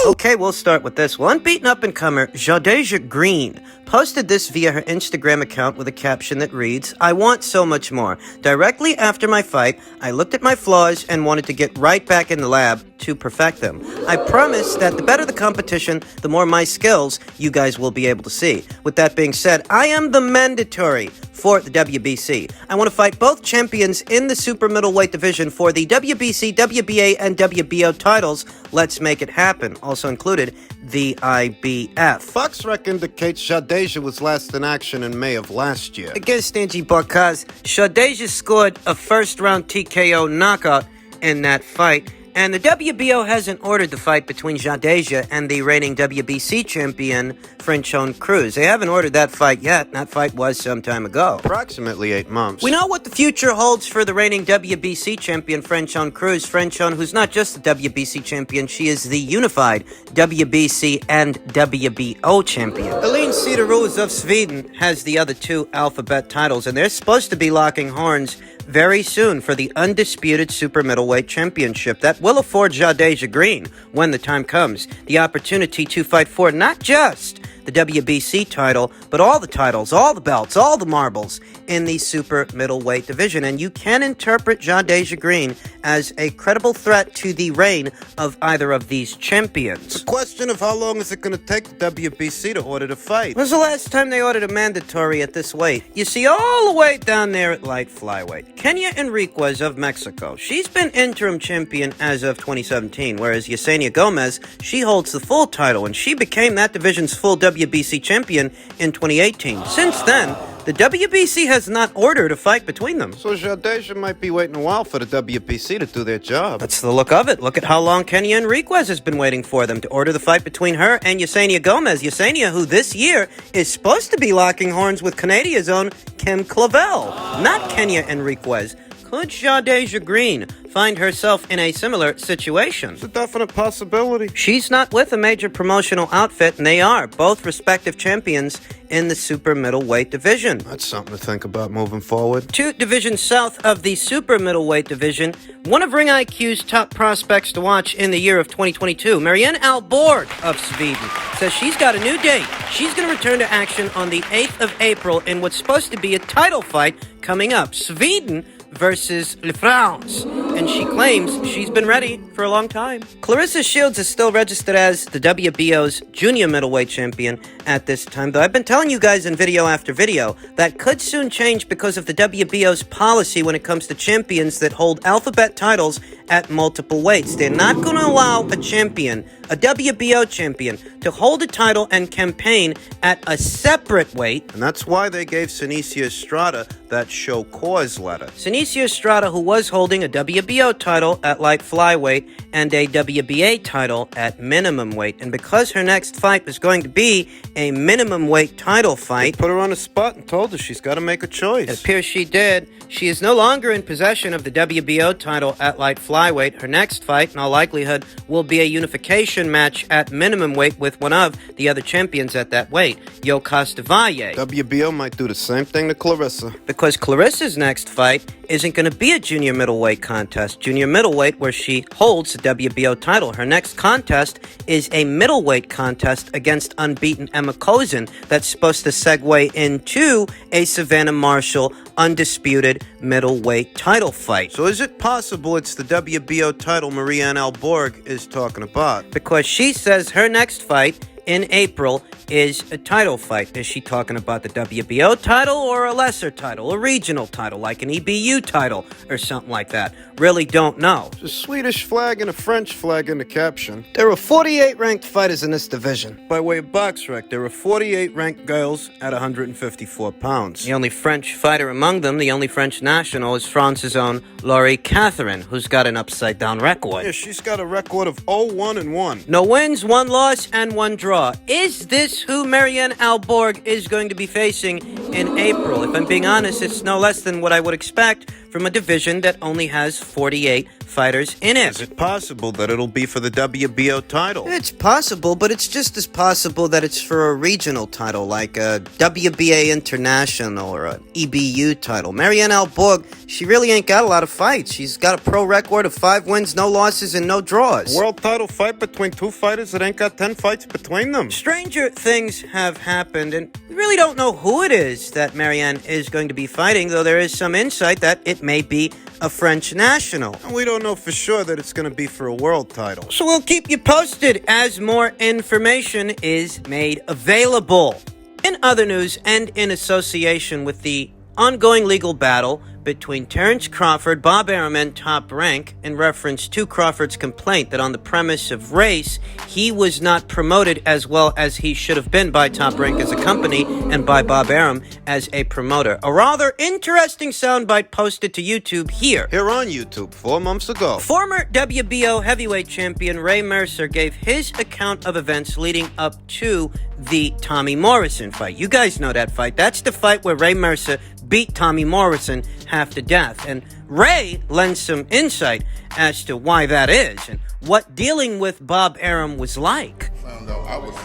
Okay, we'll start with this one. Unbeaten up-and-comer Jadeja Green posted this via her Instagram account with a caption that reads, "I want so much more. Directly after my fight, I looked at my flaws and wanted to get right back in the lab to perfect them. I promise that the better the competition, the more my skills you guys will be able to see. With that being said, I am the mandatory for the WBC. I want to fight both champions in the super middleweight division for the WBC, WBA, and WBO titles. Let's make it happen." Also included the IBF. Fox indicates Jadeja was last in action in May of last year. Against Angie Bocaz, Jadeja scored a first-round TKO knockout in that fight. And the WBO hasn't ordered the fight between Jadeja and the reigning WBC champion, Franchon Cruz. They haven't ordered that fight yet. That fight was some time ago. Approximately 8 months. We know what the future holds for the reigning WBC champion, Franchon Cruz. Franchon, who's not just the WBC champion, she is the unified WBC and WBO champion. Elin Cederroos of Sweden has the other two alphabet titles, and they're supposed to be locking horns very soon for the undisputed super middleweight championship that will afford Jadeja Green, when the time comes, the opportunity to fight for not just the WBC title, but all the titles, all the belts, all the marbles in the super middleweight division. And you can interpret Jadeja Green as a credible threat to the reign of either of these champions. The question of how long is it going to take the WBC to order the fight? When was the last time they ordered a mandatory at this weight? You see, all the way down there at light flyweight, Kenya Enriquez of Mexico. She's been interim champion as of 2017, whereas Yesenia Gomez, she holds the full title, and she became that division's full WBC champion in 2018. Since then, the WBC has not ordered a fight between them. So Jadeja might be waiting a while for the WBC to do their job. That's the look of it. Look at how long Kenya Enriquez has been waiting for them to order the fight between her and Yesenia Gomez. Yesenia, who this year is supposed to be locking horns with Canada's own Kim Clavel, not Kenya Enriquez. Could Jadeja Green find herself in a similar situation? It's a definite possibility. She's not with a major promotional outfit, and they are both respective champions in the super middleweight division. That's something to think about moving forward. Two divisions south of the super middleweight division, one of Ring IQ's top prospects to watch in the year of 2022, Marianne Ahlborg of Sweden, says she's got a new date. She's going to return to action on the 8th of April in what's supposed to be a title fight coming up. Sweden versus Le France, and she claims she's been ready for a long time. Clarissa Shields is still registered as the WBO's junior middleweight champion at this time, though I've been telling you guys in video after video that could soon change because of the WBO's policy when it comes to champions that hold alphabet titles at multiple weights. They're not going to allow a champion, a WBO champion, to hold a title and campaign at a separate weight. And that's why they gave Senicia Estrada that show cause letter. Senicia Estrada, who was holding a WBO title at light flyweight and a WBA title at minimum weight. And because her next fight was going to be a minimum weight title fight, they put her on the spot and told her she's got to make a choice. It appears she did. She is no longer in possession of the WBO title at light flyweight. Her next fight, in all likelihood, will be a unification match at minimum weight with one of the other champions at that weight, Yo Costavalle. WBO might do the same thing to Clarissa. Because Clarissa's next fight isn't going to be a junior middleweight contest. Junior middleweight, where she holds the WBO title. Her next contest is a middleweight contest against unbeaten Emma Kozin that's supposed to segue into a Savannah Marshall undisputed middleweight title fight. So is it possible it's the WBO title Marianne Ahlborg is talking about? Because she says her next fight in April is a title fight. Is she talking about the WBO title or a lesser title, a regional title, like an EBU title or something like that? Really don't know. A Swedish flag and a French flag in the caption. There are 48 ranked fighters in this division. By way of BoxRec, there are 48 ranked girls at 154 pounds. The only French fighter among them, the only French national, is France's own Laurie Catherine, who's got an upside-down record. Yeah, she's got a record of 0-1-1. No wins, 1 loss, and 1 draw. Is this who Marianne Ahlborg is going to be facing in April? If I'm being honest, it's no less than what I would expect from a division that only has 48 fighters in it. Is it possible that it'll be for the WBO title? It's possible, but it's just as possible that it's for a regional title, like a WBA International or an EBU title. Marianne Ahlborg, she really ain't got a lot of fights. She's got a pro record of 5 wins, no losses, and no draws. World title fight between 2 fighters that ain't got 10 fights between them. Stranger things have happened, and we really don't know who it is that Marianne is going to be fighting, though there is some insight that it may be a French national. And we don't know for sure that it's going to be for a world title. So we'll keep you posted as more information is made available. In other news, and in association with the ongoing legal battle between Terence Crawford, Bob Arum, and Top Rank, in reference to Crawford's complaint that on the premise of race, he was not promoted as well as he should have been by Top Rank as a company and by Bob Arum as a promoter. A rather interesting soundbite posted to YouTube here. Here on YouTube 4 months ago. Former WBO heavyweight champion Ray Mercer gave his account of events leading up to the Tommy Morrison fight. You guys know that fight. That's the fight where Ray Mercer beat Tommy Morrison half to death. And Ray lends some insight as to why that is and what dealing with Bob Arum was like. Found out I was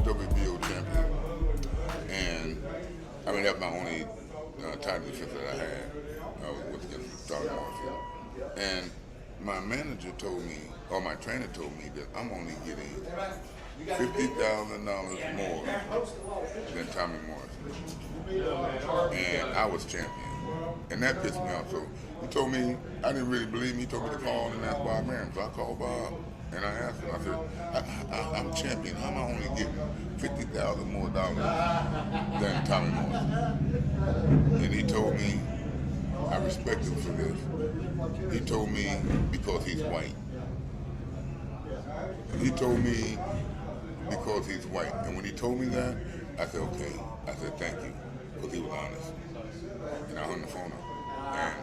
WBO champion, and I mean that's my only title defense that I had. I was against Tommy Morrison, and my manager told me, or my trainer told me, that I'm only getting $50,000 more than Tommy Morrison, and I was champion, and that pissed me off. So he told me, I didn't really believe me. He told me to call and ask Bob Arum. So I called Bob and I asked him. I said, I'm champion. How am I only getting $50,000 more than Tommy Morrison? And he told me, I respect him for this. He told me because he's white. He told me because he's white. And when he told me that, I said, okay. I said, thank you, because he was honest. And I hung the phone up.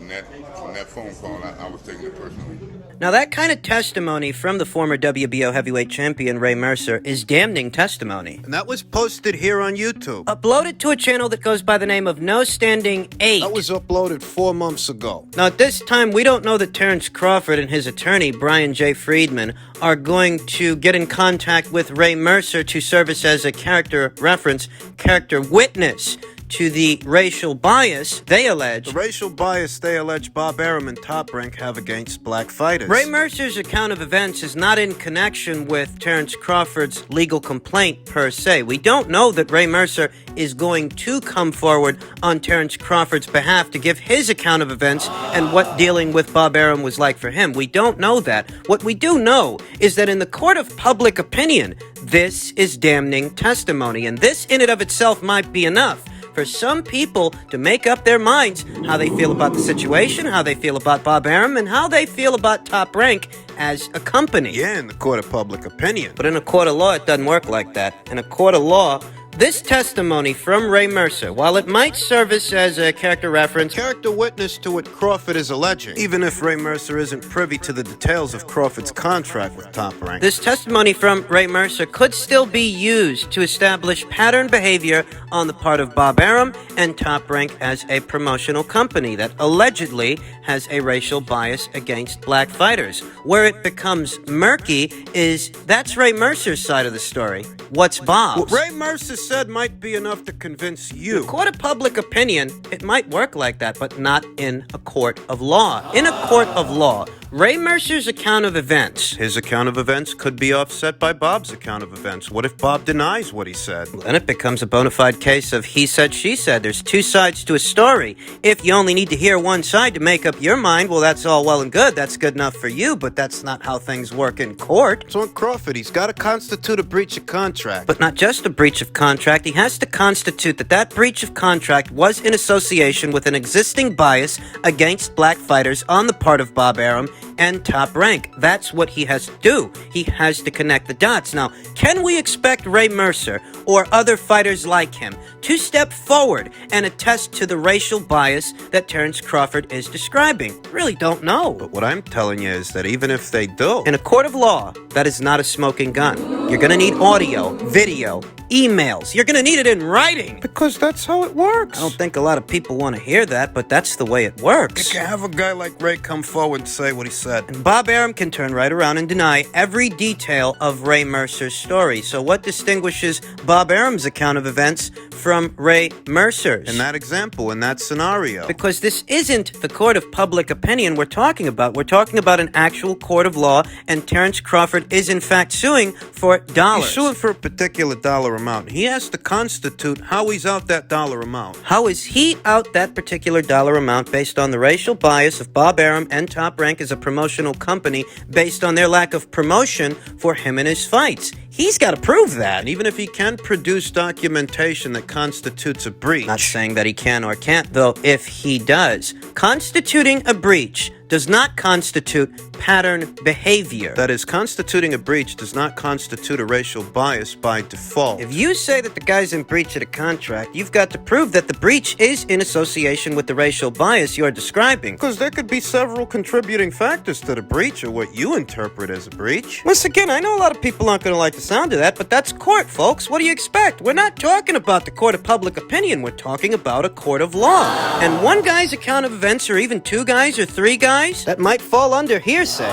And from that phone call, I was taking it personally. Now, that kind of testimony from the former WBO heavyweight champion Ray Mercer is damning testimony. And that was posted here on YouTube. Uploaded to a channel that goes by the name of No Standing 8. That was uploaded 4 months ago. Now, at this time, we don't know that Terence Crawford and his attorney, Brian J. Friedman, are going to get in contact with Ray Mercer to service as a character reference, character witness to the racial bias they allege. The racial bias they allege Bob Arum and Top Rank have against black fighters. Ray Mercer's account of events is not in connection with Terence Crawford's legal complaint per se. We don't know that Ray Mercer is going to come forward on Terence Crawford's behalf to give his account of events and what dealing with Bob Arum was like for him. We don't know that. What we do know is that in the court of public opinion, this is damning testimony, and this in and of itself might be enough for some people to make up their minds how they feel about the situation, how they feel about Bob Arum, and how they feel about Top Rank as a company. Yeah, in the court of public opinion. But in a court of law, it doesn't work like that. In a court of law, this testimony from Ray Mercer, while it might service as a character reference, character witness to what Crawford is alleging, even if Ray Mercer isn't privy to the details of Crawford's contract with Top Rank. This testimony from Ray Mercer could still be used to establish pattern behavior on the part of Bob Arum and Top Rank as a promotional company that allegedly has a racial bias against black fighters. Where it becomes murky is that's Ray Mercer's side of the story. What's Bob's? What Ray Mercer said might be enough to convince you. In a court of public opinion, it might work like that, but not in a court of law. In a court of law, Ray Mercer's account of events. His account of events could be offset by Bob's account of events. What if Bob denies what he said? Then it becomes a bona fide case of he said, she said. There's two sides to a story. If you only need to hear one side to make up your mind, well, that's all well and good. That's good enough for you, but that's not how things work in court. So on Crawford, he's got to constitute a breach of contract. But not just a breach of contract. He has to constitute that breach of contract was in association with an existing bias against black fighters on the part of Bob Arum and Top Rank. That's what he has to do. He has to connect the dots. Now, can we expect Ray Mercer or other fighters like him to step forward and attest to the racial bias that Terrence Crawford is describing? Really don't know. But what I'm telling you is that even if they do, in a court of law, that is not a smoking gun. You're going to need audio, video, emails. You're going to need it in writing. Because that's how it works. I don't think a lot of people want to hear that, but that's the way it works. You can have a guy like Ray come forward and say what he said. And Bob Arum can turn right around and deny every detail of Ray Mercer's story. So what distinguishes Bob Arum's account of events from Ray Mercer's? In that example, in that scenario. Because this isn't the court of public opinion we're talking about. We're talking about an actual court of law, and Terrence Crawford is in fact suing for dollars. He's suing for a particular dollar amount. He has to constitute how he's out that dollar amount. How is he out that particular dollar amount based on the racial bias of Bob Arum and Top Rank as a promotional company based on their lack of promotion for him and his fights? He's got to prove that. And even if he can produce documentation that constitutes a breach. Not saying that he can or can't, though, if he does. Constituting a breach does not constitute pattern behavior. That is, constituting a breach does not constitute a racial bias by default. If you say that the guy's in breach of the contract, you've got to prove that the breach is in association with the racial bias you're describing. Because there could be several contributing factors to the breach, or what you interpret as a breach. Once again, I know a lot of people aren't going to like the sound of that, but that's court, folks. What do you expect? We're not talking about the court of public opinion. We're talking about a court of law. And one guy's account of events, or even two guys or three guys, that might fall under hearsay.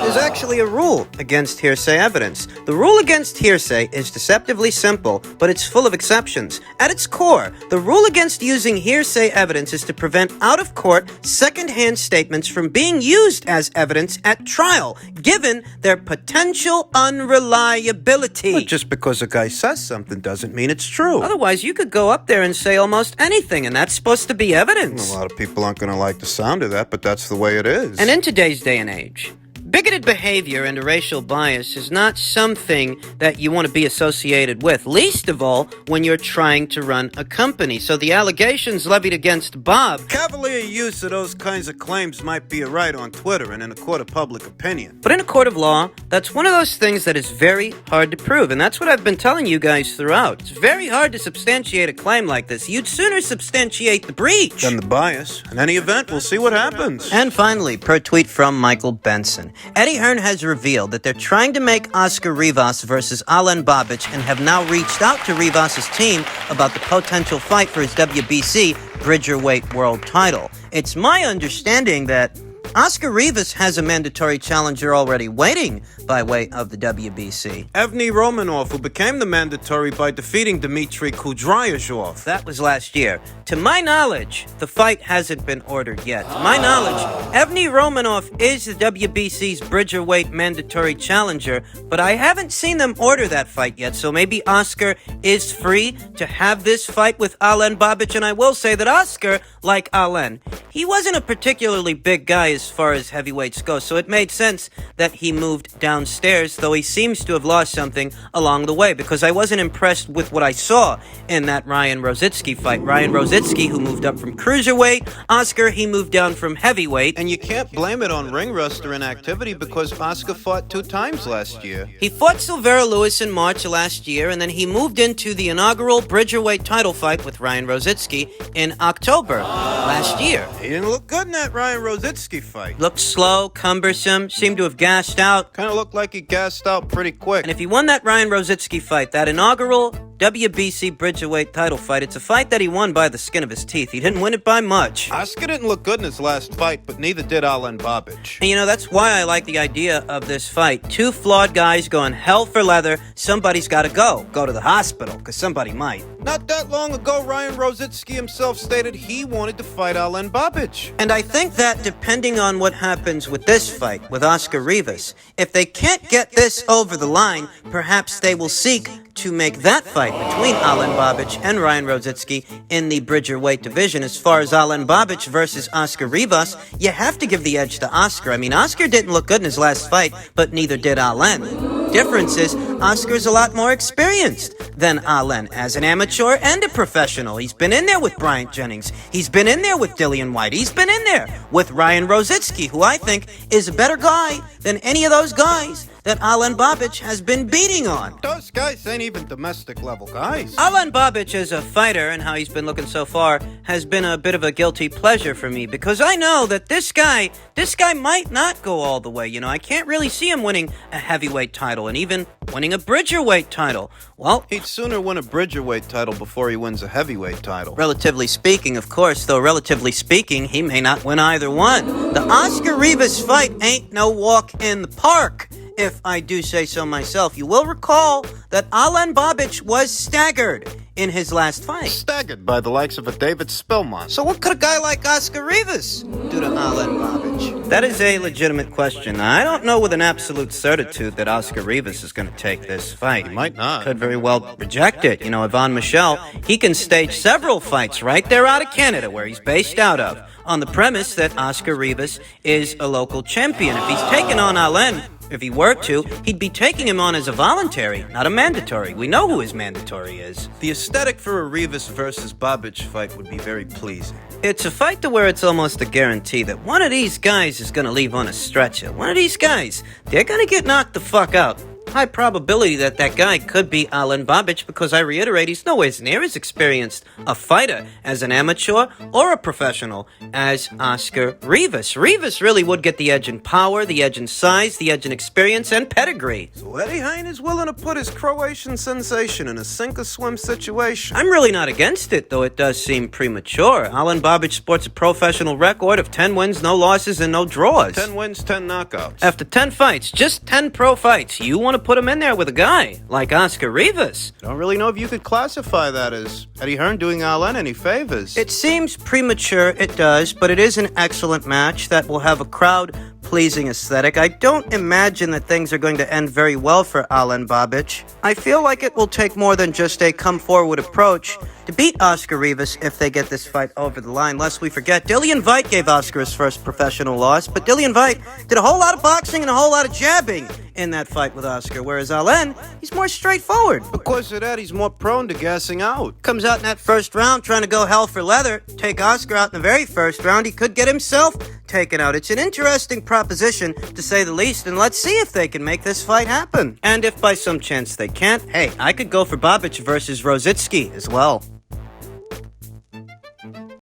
There's actually a rule against hearsay evidence. The rule against hearsay is deceptively simple, but it's full of exceptions. At its core, the rule against using hearsay evidence is to prevent out-of-court, second-hand statements from being used as evidence at trial, given their potential unreliability. But just because a guy says something doesn't mean it's true. Otherwise, you could go up there and say almost anything, and that's supposed to be evidence. A lot of people aren't going to like the sound of that, but that's the way it is. And in today's day and age, bigoted behavior and a racial bias is not something that you want to be associated with, least of all when you're trying to run a company. So the allegations levied against Bob... Cavalier use of those kinds of claims might be a right on Twitter and in a court of public opinion. But in a court of law, that's one of those things that is very hard to prove, and that's what I've been telling you guys throughout. It's very hard to substantiate a claim like this. You'd sooner substantiate the breach than the bias. In any event, we'll see what happens. And finally, per tweet from Michael Benson, Eddie Hearn has revealed that they're trying to make Oscar Rivas versus Ahlborg Babic and have now reached out to Rivas' team about the potential fight for his WBC Bridgerweight World title. It's my understanding that Oscar Rivas has a mandatory challenger already waiting by way of the WBC. Evgeny Romanov, who became the mandatory by defeating Dmitry Kudryashov. That was last year. To my knowledge, the fight hasn't been ordered yet. To my knowledge, Evgeny Romanov is the WBC's Bridgerweight mandatory challenger, but I haven't seen them order that fight yet, so maybe Oscar is free to have this fight with Ahlborg Babic, and I will say that Oscar, like Ahlborg, he wasn't a particularly big guy as far as heavyweights go, so it made sense that he moved downstairs, though he seems to have lost something along the way, because I wasn't impressed with what I saw in that Ryan Rositsky fight. Ryan Rositsky, who moved up from cruiserweight, Oscar, he moved down from heavyweight. And you can't blame it on ring roster inactivity because Oscar fought 2 times last year. He fought Silvera Lewis in March last year, and then he moved into the inaugural Bridgerweight title fight with Ryan Rositsky in October last year. He didn't look good in that Ryan Rositsky fight. Looked slow, cumbersome, seemed to have gassed out. Kind of looked like he gassed out pretty quick. And if he won that Ryan Rositsky fight, that inaugural WBC Bridgerweight title fight. It's a fight that he won by the skin of his teeth. He didn't win it by much. Oscar didn't look good in his last fight, but neither did Babic. And you know, that's why I like the idea of this fight. Two flawed guys going hell for leather. Somebody's got to go. Go to the hospital, because somebody might. Not that long ago, Ryan Rositsky himself stated he wanted to fight Babic. And I think that depending on what happens with this fight, with Oscar Rivas, if they can't get this over the line, perhaps they will seek to make that fight between Babic and Ryan Rositsky in the Bridgerweight division. As far as Babic versus Oscar Rivas, you have to give the edge to Oscar. I mean, Oscar didn't look good in his last fight, but neither did Difference is, Oscar's a lot more experienced than as an amateur and a professional. He's been in there with Bryant Jennings. He's been in there with Dillian White. He's been in there with Ryan Rositsky, who I think is a better guy than any of those guys that Babic has been beating on. Those guys ain't even domestic level guys. Babic as a fighter and how he's been looking so far has been a bit of a guilty pleasure for me, because I know that this guy might not go all the way. You know, I can't really see him winning a heavyweight title and even winning a Bridgerweight title. Well, he'd sooner win a Bridgerweight title before he wins a heavyweight title. Relatively speaking, of course, though relatively speaking, he may not win either one. The Oscar Rivas fight ain't no walk in the park, if I do say so myself. You will recall that Babic was staggered in his last fight. Staggered by the likes of a David Spillman. So what could a guy like Oscar Rivas do to Babic? That is a legitimate question. I don't know with an absolute certitude that Oscar Rivas is going to take this fight. He might not. Could very well reject it. You know, Yvonne Michel, he can stage several fights right there out of Canada, where he's based out of, on the premise that Oscar Rivas is a local champion. If he's taken on if he were to, he'd be taking him on as a voluntary, not a mandatory. We know who his mandatory is. The aesthetic for a Rivas versus Babic fight would be very pleasing. It's a fight to where it's almost a guarantee that one of these guys is going to leave on a stretcher. One of these guys, they're going to get knocked the fuck out. High probability that guy could be Babic, because I reiterate, he's nowhere near as experienced a fighter as an amateur or a professional as Oscar Rivas. Rivas really would get the edge in power, the edge in size, the edge in experience, and pedigree. So Eddie Hearn is willing to put his Croatian sensation in a sink-or-swim situation. I'm really not against it, though it does seem premature. Babic sports a professional record of 10 wins, no losses, and no draws. 10 wins, 10 knockouts. After 10 fights, just 10 pro fights, you want to put him in there with a guy like Oscar Rivas. I don't really know if you could classify that as Eddie Hearn doing any favors. It seems premature, it does, but it is an excellent match that will have a crowd-pleasing aesthetic. I don't imagine that things are going to end very well for Babic. I feel like it will take more than just a come-forward approach to beat Oscar Rivas if they get this fight over the line. Lest we forget, Dillian White gave Oscar his first professional loss, but Dillian White did a whole lot of boxing and a whole lot of jabbing in that fight with Oscar, whereas he's more straightforward. Because of that, he's more prone to gassing out. Comes out in that first round trying to go hell for leather, take Oscar out in the very first round, he could get himself taken out. It's an interesting proposition, to say the least, and let's see if they can make this fight happen. And if by some chance they can't, hey, I could go for Babic versus Rositsky as well.